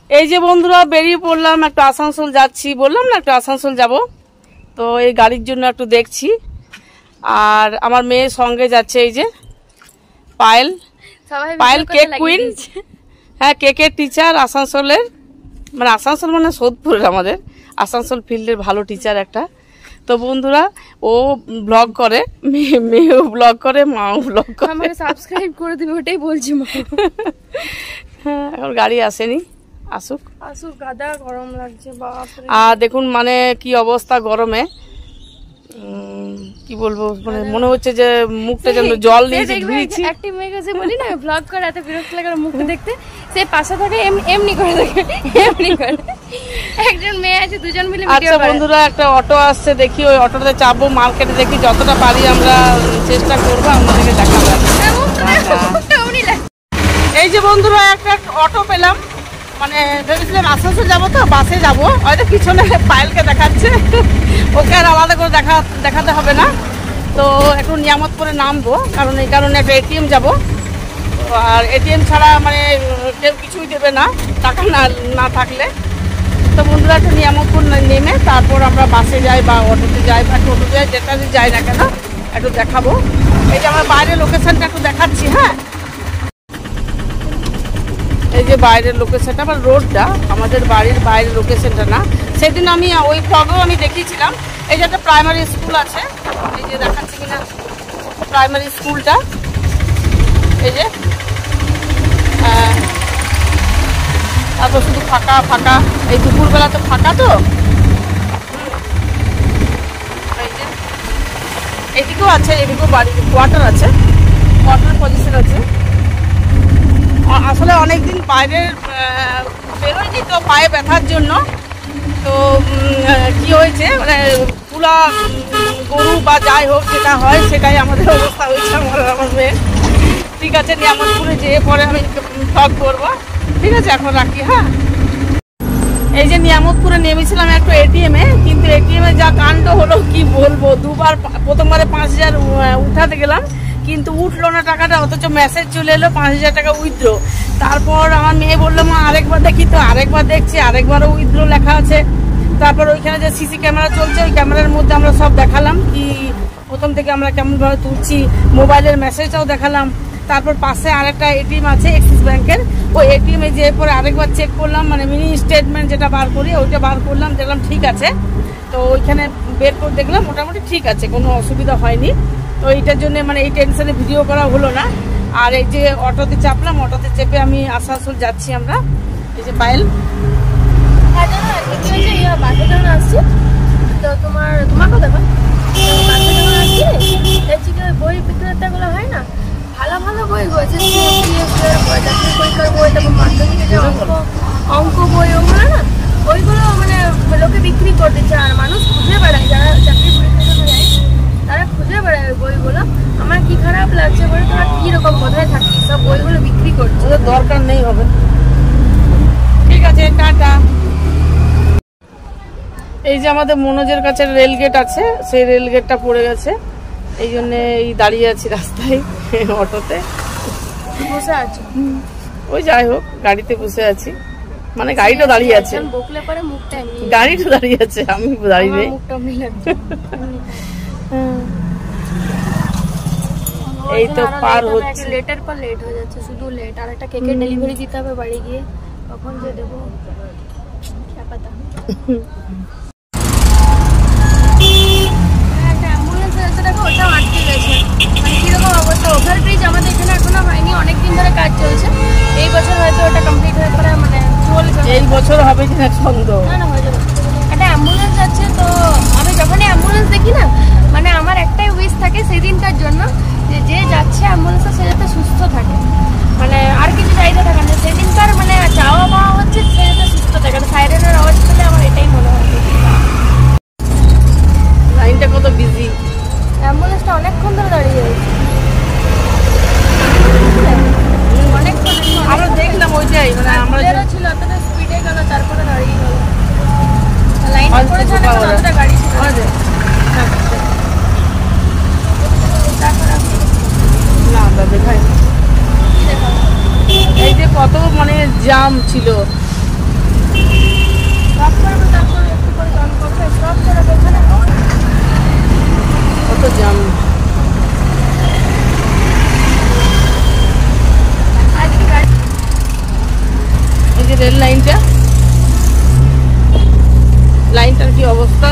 এই যে বন্ধুরা বেরিয়ে পড়লাম, একটু আসানসোল যাচ্ছি, বললাম না একটু আসানসোল যাব। তো এই গাড়ির জন্য একটু দেখছি। আর আমার মেয়ের সঙ্গে যাচ্ছে এই যে পায়েল, পায়েল কেক কুইন। হ্যাঁ, কেকের টিচার আসানসোলের, মানে আসানসোল মানে সোদপুরের, আমাদের আসানসোল ফিল্ডের ভালো টিচার একটা। তো বন্ধুরা ও ব্লগ করে, মেয়েও ব্লগ করে, মাও ব্লগ করে। আমাকে সাবস্ক্রাইব করে দিবে, ওটাই বলছি মা। হ্যাঁ, এখন গাড়ি আসেনি, আসুক আসুক। গাদা গরম লাগছে বাপরে। আর দেখুন মানে কি অবস্থা গরমে, কি বলবো, মানে মনে হচ্ছে যে মুখটা যেন জল দিয়ে ধুয়েছি। একটি মেয়ে কাছে বলি না ব্লগ করে এত বিরক্ত লাগে মুখটা দেখতে, সে পাশে থাকে এমনি করে দেখে, এমনি করে। একজন মেয়ে আছে, দুজন মিলে ভিডিও করে। আচ্ছা বন্ধুরা, একটা অটো আসছে, দেখি ওই অটোতে চাপবো, মার্কেটে দেখি যতটা পারি আমরা চেষ্টা করবো আপনাদেরকে দেখাবো। এই যে বন্ধুরা একটা অটো পেলাম, মানে ভেবেছিলাম আসানসোল যাবো, তো বাসে যাবো, হয়তো পিছনে পায়েলকে দেখাচ্ছে, ওকে আর আলাদা করে দেখাতে হবে না। তো একটু নিয়ামতপুরে নামবো, কারণ এই কারণে একটা এটিএম যাবো। আর এটিএম ছাড়া মানে কেউ কিছুই দেবে না টাকা না থাকলে। তো বন্ধুরা একটু নিয়ামতপুর নেমে তারপর আমরা বাসে যাই বা অটোতে যাই বা টোটো যাই, যেটাতে যাই না কেন একটু দেখাবো। এই যে আমার বাইরের লোকেশনটা একটু দেখাচ্ছি। হ্যাঁ, এই যে বাইরের লোকেশনটা, আমার রোডটা, আমাদের বাড়ির বাইরের লোকেশনটা না। সেদিন আমি ওই ব্লগেও আমি দেখিয়েছিলাম। এই যে একটা প্রাইমারি স্কুল আছে, এই যে দেখাচ্ছি কিনা প্রাইমারি স্কুলটা, এই যে তারপর শুধু ফাঁকা ফাঁকা, এই দুপুরবেলা তো ফাঁকা। তো এই যে এদিকেও আছে, এদিকেও বাড়ির কোয়ার্টার আছে, কোয়ার্টার পজিশন আছে। আসলে অনেকদিন বাইরে বেরোয়নি তো পায়ে ব্যথার জন্য। তো কি হয়েছে, মানে পুরা গরু বা যাই হোক যেটা হয় সেটাই আমাদের অবস্থা হয়েছে আমার মেয়ে। ঠিক আছে, নিয়ামতপুরে যেয়ে পরে আমি ব্লগ করবো। ঠিক আছে, এখন রাখি। হ্যাঁ, এই যে নিয়ামতপুরে নেমেছিলাম একটু এটিএমে, কিন্তু এটিএমে যা কাণ্ড হলো কি বলবো। দুবার, প্রথমবারে 5000 উঠাতে গেলাম, কিন্তু উঠলো না টাকাটা, অথচ মেসেজ চলে এলো 5000 টাকা উইথড্র। তারপর আমার মেয়ে বললো মা আরেকবার দেখি, তো আরেকবার দেখছি, আরেকবারও উইথড্র লেখা আছে। তারপর ওইখানে যে সিসি ক্যামেরা চলছে, ওই ক্যামেরার মধ্যে আমরা সব দেখালাম কি প্রথম থেকে আমরা কেমনভাবে তুলছি, মোবাইলের মেসেজটাও দেখালাম। তারপর পাশে আরেকটা এটিএম আছে এক্সিস ব্যাংকের, ওই এটিএমে যেয়ে পরে আরেকবার চেক করলাম, মানে মিনি স্টেটমেন্ট যেটা বার করি ওইটা বার করলাম, দেখলাম ঠিক আছে। তো ওইখানে বের করে দেখলাম মোটামুটি ঠিক আছে, কোনো অসুবিধা হয়নি। তো এইটার জন্য মানে এই টেনশনে ভিডিও করা হলো না। আর এই যে অটোতে চাপলাম, অটোতে চেপে আমি আসানসোল যাচ্ছি আমরা। এই যে পায়েল বাসে যখন আসছি, তো তোমাকেও দেখো বাসে যখন আসছি দেখছি কি ওই বই বিক্রেতাগুলো হয় না, ভালো ভালো বই রয়েছে, পরীক্ষার বই, তারপর মাধ্যমিকের যে অঙ্ক বই, ওগুলো না, ওইগুলো মানে লোকে বিক্রি করে দিচ্ছে। আর মানুষ খুঁজে বেড়ায়, যারা চাকরি পরীক্ষার জন্য যায় তারা খুঁজে বেড়ায় ওই বইগুলো। আমার কি খারাপ লাগছে বলে, তোরা কিরকম কোথায় থাকি, সব বইগুলো বিক্রি করছে, ওদের দরকার নেই হবে। ঠিক আছে, টাটা। এই যে আমাদের মনোজের কাছে রেল গেট আছে, সেই রেল গেটটা পড়ে গেছে, এই জন্য এই দাঁড়িয়ে আছি রাস্তায় অটোতে বসে আছি। ওই যাই হোক, গাড়িতে বসে আছি, মানে গাড়িটা দাঁড়িয়ে আছে, বকলে পরে মুখটা এমনি, গাড়িটা দাঁড়িয়ে আছে, আমি দাঁড়িয়ে নেই। মুখটা মিলে এই তো পার হচ্ছে, লেটের পর লেট হয়ে যাচ্ছে, শুধু লেট। আর একটা কেকের ডেলিভারি দিতে হবে বাড়ি গিয়ে, কখন যে দেবো পাতা। একটা অ্যাম্বুলেন্স এসে দেখো, ওটাও আটকে গেছে। মানে কিরকম অবস্থা, ওভারব্রিজ আমাদের এখানে এখনো হয়নি, অনেকদিন ধরে কাজ চলছে। এই বছর হয়তো ওটা কমপ্লিট হয়ে পরে মানে চলবে, এই বছর হবে কিনা সন্দেহ। না হয়ে যাবে। একটা অ্যাম্বুলেন্স আছে, তো আমি যখনই অ্যাম্বুলেন্স দেখি না, মানে আমার একটাই উইশ থাকে সেদিনকার জন্য, যে যাচ্ছে অ্যাম্বুলেন্সে সে যাতে সুস্থ থাকে, মানে আর কিছু চাইতে থাকে না। সেদিনকার মানে চাওয়া পাওয়া হচ্ছে সে যাতে সুস্থ থাকে। সাইরেনের আওয়াজ পেলে আমার এটাই মনে হয়। লাইনটা কত বিজি, অ্যাম্বুলেন্সটা অনেকক্ষণ ধরে দাঁড়িয়ে রয়েছে, অনেকক্ষণ। আমরা দেখলাম ওইটাই, মানে আমরা ছিল এতটা স্পিডে গেল, তারপরে দাঁড়িয়ে গেল। লাইনটা পড়েছে, অতটা গাড়ি ছিল না দেখাই। এই যে কত মানে জাম ছিল, সব করবো, তারপর একটু করে জল করবে, সব করে এখানে কত জাম। আজকে গাড়ি এই যে রেল লাইনটার কি অবস্থা।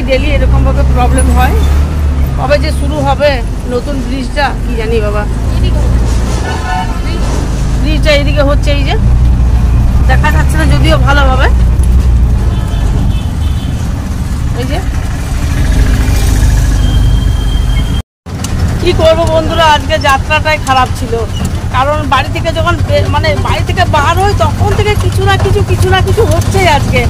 ডেলি এরকম ভাবে প্রবলেম হয়। কবে যে শুরু হবে নতুন ব্রিজটা কি জানি বাবা। ব্রিজটা এইদিকে হচ্ছে, এই যে দেখা যাচ্ছে না যদিও ভালোভাবে। এই যে কি করবো বন্ধুরা, আজকে যাত্রাটাই খারাপ ছিল। কারণ বাড়ি থেকে যখন মানে বাড়ি থেকে বার হই তখন থেকে কিছু না কিছু হচ্ছেই। আজকে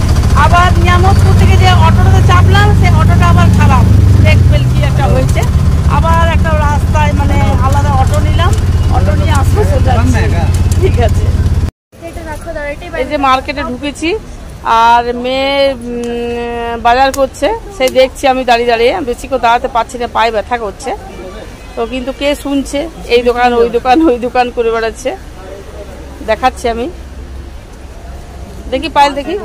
আবার নিয়ামতপুর থেকে যে অটোটাতে চাপলাম, সেই অটোটা আবার খারাপ, ব্রেক ফেল কি একটা হয়েছে। আবার একটা রাস্তায় মানে আলাদা অটো নিলাম, অটো নিয়ে আসতে যাচ্ছি। ঠিক আছে, এই যে মার্কেটে ঢুকেছি আর মেয়ে বাজার করছে, সেই দেখছি আমি দাঁড়িয়ে বেশি করে দাঁড়াতে পারছি না, পায়ে ব্যথা করছে। তো কিন্তু কে শুনছে, এই দোকান ওই দোকান করে বেড়াচ্ছে। দেখাচ্ছি আমি, দেখি পায়েল, দেখি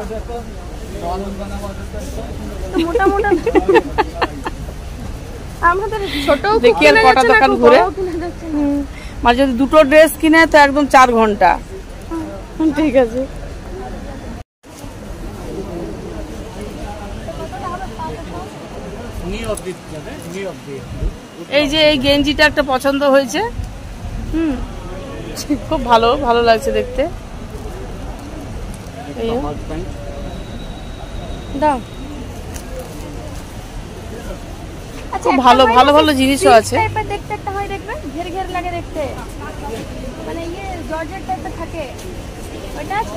দেখি আর কটা দোকান ঘুরে। মানে যদি দুটো ড্রেস কিনে তো একদম 4 ঘন্টা। ঠিক আছে, এই যে এই গেঞ্জিটা একটা পছন্দ হয়েছে। খুব ভালো লাগছে দেখতে। দাও, খুব ভালো জিনিসও আছে। দেখতে একটা হয়, দেখবেন ঘের ঘের লাগে দেখতে, মানে ইয়ে জর্জেট টাইপের থাকে, ওইটা আছে।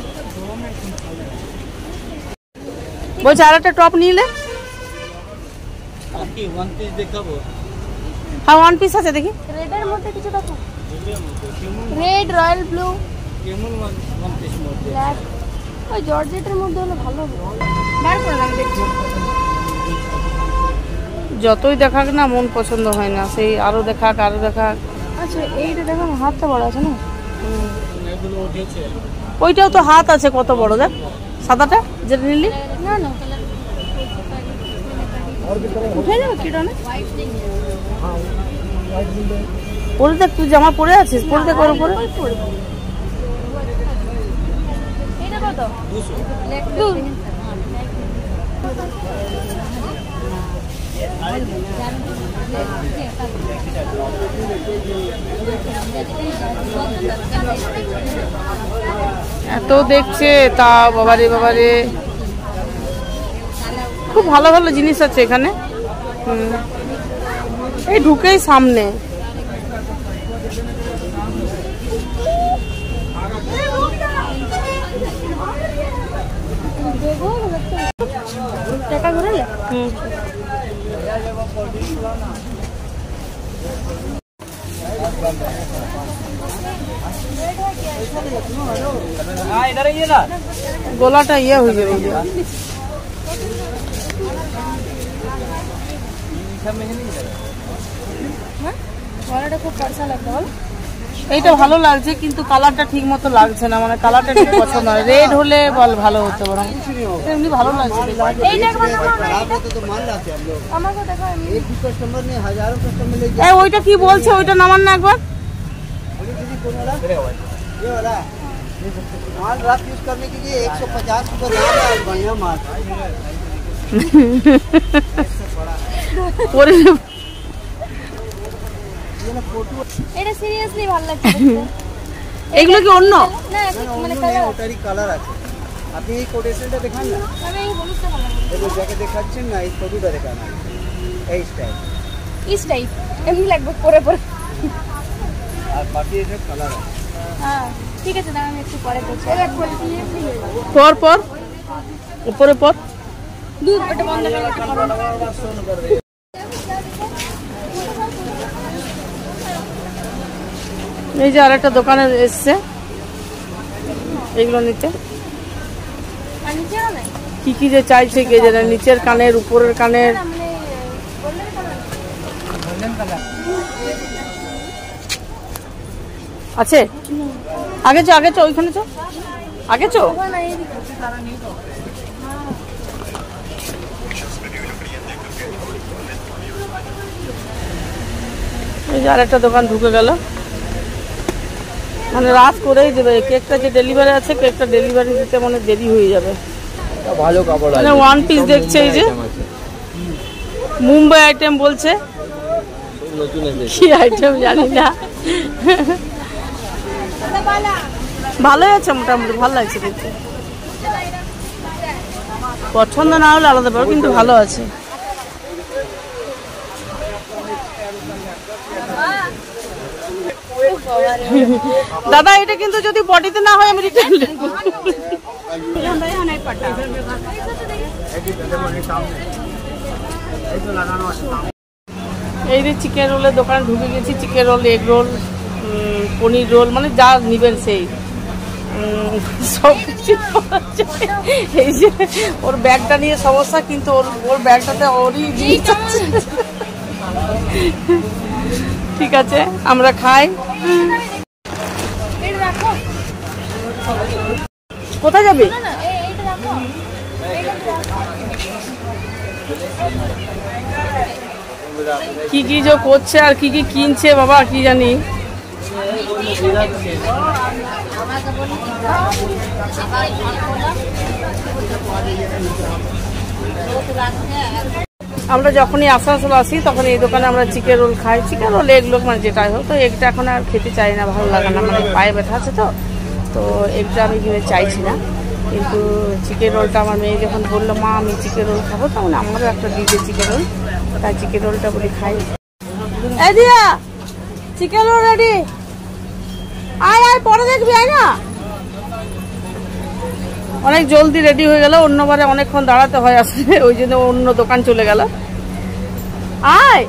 বলছি আর একটা টপ নিলে। হ্যাঁ, 1 পিস আছে, দেখি রেডের মধ্যে কিছু দেখো, রেড, রয়্যাল ব্লু, ব্ল্যাক, ওই জর্জেটের মধ্যে হলে ভালো হবে। বার করে আমি দেখছি। যতই দেখাক না মন পছন্দ হয় না, সেই আরো দেখাক। আচ্ছা, এইটা দেখো, হাতটা বড় আছে না? ওইটাও তো হাত আছে, কত বড় দেখ, সাদাটা যেটা নিলি। না উঠে যাবে কিটা না, পরে দেখ, তুই জামা পরে আছিস, পরে দেখ ওর উপরে। এটা কত? 200। এত দেখছে তা, বাবারে খুব ভালো জিনিস আছে এখানে। এই ঢুকেই সামনে। টাকা ঘুরালে? গলাটা ইয়ে হয়ে যাবে। গলাটা খুব পয়সা লাগবে, বল। এইটা ভালো লাগছে কিন্তু কালারটা ঠিক মতো লাগছে না, মানে কালারটা ঠিক পছন্দ হয়। রেড হলে বল ভালো হতো, বরং এমনি ভালো লাগছে। ওইটা কি বলছে, ওইটা নামান না একবার। रात यूज करने के लिए 150 रुपए दाम है, बढ़िया माल। এটা সিরিয়াসলি ভালো লাগছে। এগুলো কি অন্য? না, মানে ওটারই কালার আছে। আপনি এই কোটেশনটা দেখান না, আমি এই হলুদটা ভালো লাগে। এই যাকে দেখাচ্ছেন না, এই ফটোটা দেখান, এই স্টাইল, ইস টাইপ এমনি লাগবে পরে আর বাকি এটা কালার আছে। হ্যাঁ, ঠিক আছে, দাঁড়া, আমি একটু পরে করছি। পর উপরে পর দুধ ওটা বন্ধ করে। এই যে আরেকটা দোকানে এসছে এগুলো নিতে। কি যে চাইছে কে জানে, নিচের কানের, উপরের কানের। আছে আগে চো ওইখানে চো, আগে চো। এই যে আরেকটা দোকান ঢুকে গেল, মানে রাত করেই দেবে। কেকটা যে ডেলিভারি আছে, কেকটা ডেলিভারি দিতে মানে দেরি হয়ে যাবে। ভালো কাপড় আছে, মানে ওয়ান পিস দেখছে। এই যে মুম্বাই আইটেম বলছে, কি আইটেম জানি না। ভালোই আছে মোটামুটি, ভালো লাগছে দেখতে। পছন্দ না হলে আলাদা ব্যাপার, কিন্তু ভালো আছে। দাদা এটা কিন্তু যদি বডিতে না হয় আমি রিটার্ন দেবো। এই যে চিকেন রোলের দোকানে ঢুকে গেছি। চিকেন রোল, এগ রোল, পনির রোল, মানে যা নিবেন সেই সব কিছু পাওয়া যায়। এই যে ওর ব্যাগটা নিয়ে সমস্যা, কিন্তু ওর ব্যাগটাতে ওরই জিনিস আছে। ঠিক আছে আমরা খাই। কোথায় যাবে? কি কি যে করছে আর কি কি কিনছে বাবা, কি জানি। আমরা যখনই আসানসোল আসি তখন এই দোকানে আমরা চিকেন রোল খাই। চিকেন রোল এগুলো মানে যেটাই হোক, তো এগটা এখন আর খেতে চাই না, ভালো লাগে না, মানে পায়ে ব্যথা আছে তো এগটা আমি কিনে চাইছি না। কিন্তু চিকেন রোলটা আমার মেয়ে যখন বললো মা আমি চিকেন রোল খাবো, তখন আমারও একটা দিবে চিকেন রোল, তাই চিকেন রোলটা বলি খাই। এই দিয়া চিকেন রোল রেডি, আয় পরে দেখবি, আয় না। অনেক জলদি রেডি হয়ে গেল, অন্যবারে অনেকক্ষণ দাঁড়াতে হয় আসলে, ওই জন্য অন্য দোকান চলে গেল। আয়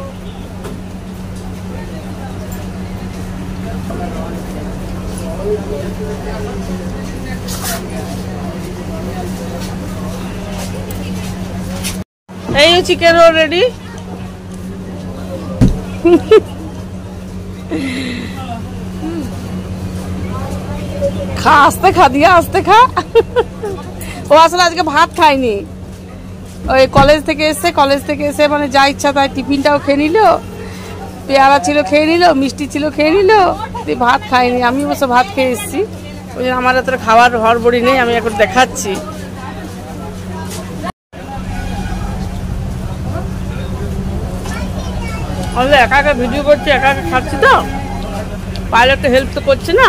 এই চিকেন রোল রেডি। খা, আস্তে খা দিয়া, আস্তে খা। ও আসলে আজকে ভাত খায়নি, ওই কলেজ থেকে এসে মানে যা ইচ্ছা তাই টিফিনটাও খেয়ে নিল, পেয়ারা ছিল খেয়ে নিল, মিষ্টি ছিল খেয়ে নিল, ভাত খায়নি। আমি অবশ্য ভাত খেয়ে এসেছি, ওই জন্য আমার এত খাওয়ার হড়বড়ি নেই। আমি এখন দেখাচ্ছি। একা একা ভিডিও করছি, একা একা খাচ্ছি, তো পাইলটটা হেল্প তো করছে না,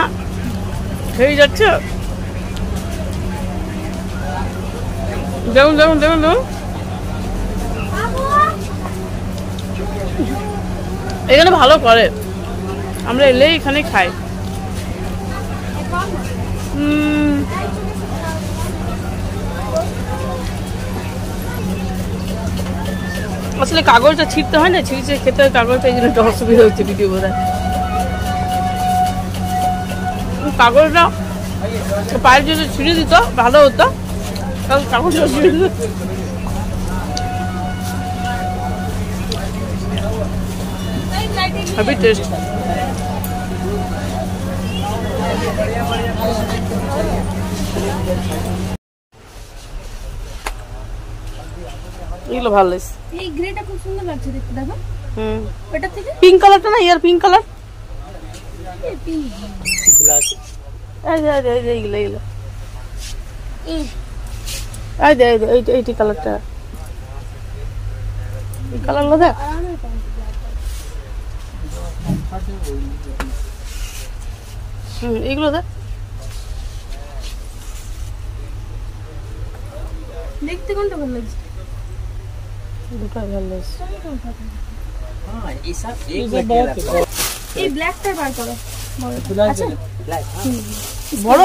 খেয়ে যাচ্ছে। দেখুন দেখুন দেখুন দেখুন, এখানে ভালো করে, আমরা এলেই এখানে খাই। আসলে কাগজটা ছিঁড়তে হয় না, ছিঁড়ছে খেতে হয় কাগজটা, এই জন্য একটা অসুবিধা হচ্ছে ভিডিও বোধহয়। কাগজটা পায়ের যদি ছিঁড়ে দিত ভালো হতো, কারণ কাগজটা ছিঁড়ে দিত। Heavy taste. এগুলো ভালো লাগছে। এই গ্রেটা খুব সুন্দর লাগছে দেখতে, দেখো। এটা থেকে পিঙ্ক কালারটা না, ইয়ার পিঙ্ক কালার, এই পিঙ্ক গ্লাস এই যে এইগুলো এইগুলো, এই যে এইটি কালারটা, এই কালারগুলো দেখ। এইগুলো দেখ, দেখতে কোনটা ভালো লাগছে? দুটোই ভালো লাগছে। हाँ ये सब ये एक जो में बहुत केला এই ব্ল্যাকটা বার করো। আচ্ছা ब्लैक বড়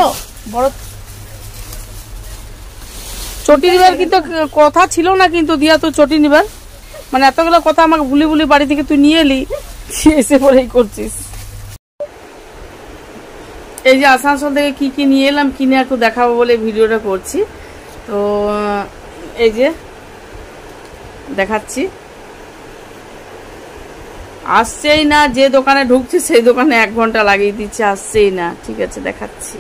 বড় চটি নিবার কিন্তু কথা ছিল না, কিন্তু দিয়া তো চটি নিবার, মানে এতগুলো কথা আমাকে ভুলি বাড়ি থেকে তুই নিয়ে এলি, এসে পরেই করছিস। এই যে আসানসোল থেকে কি কি নিয়ে এলাম, কিনে একটু দেখাবো বলে ভিডিওটা করছি। তো এই যে দেখাচ্ছি, আসছেই না, যে দোকানে ঢুকছে সেই দোকানে 1 ঘন্টা লাগিয়ে দিচ্ছে, আসছেই না। ঠিক আছে, দেখাচ্ছি।